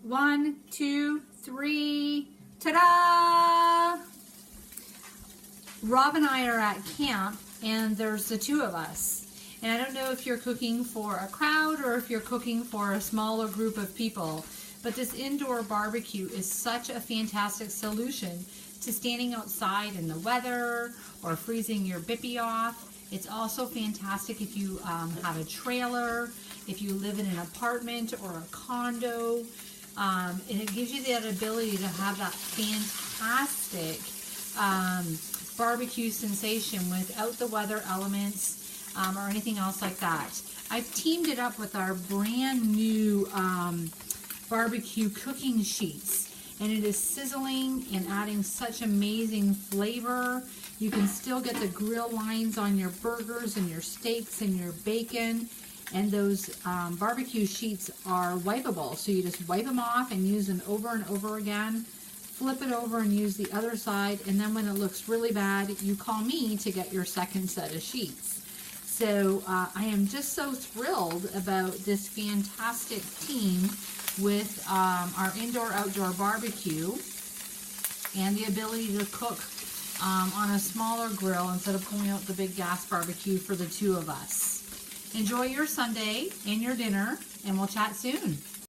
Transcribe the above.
1, 2, 3, ta-da! Rob and I are at camp, and there's the two of us. And I don't know if you're cooking for a crowd or if you're cooking for a smaller group of people, but this indoor barbecue is such a fantastic solution to standing outside in the weather or freezing your bippy off. It's also fantastic if you have a trailer, if you live in an apartment or a condo, and it gives you that ability to have that fantastic barbecue sensation without the weather elements or anything else like that. I've teamed it up with our brand new barbecue cooking sheets, and it is sizzling and adding such amazing flavor. You can still get the grill lines on your burgers and your steaks and your bacon, and those barbecue sheets are wipeable, so you just wipe them off and use them over and over again. Flip it over and use the other side, and then when it looks really bad, you call me to get your second set of sheets. So I am just so thrilled about this fantastic team with our indoor-outdoor barbecue and the ability to cook on a smaller grill instead of pulling out the big gas barbecue for the two of us. Enjoy your Sunday and your dinner, and we'll chat soon.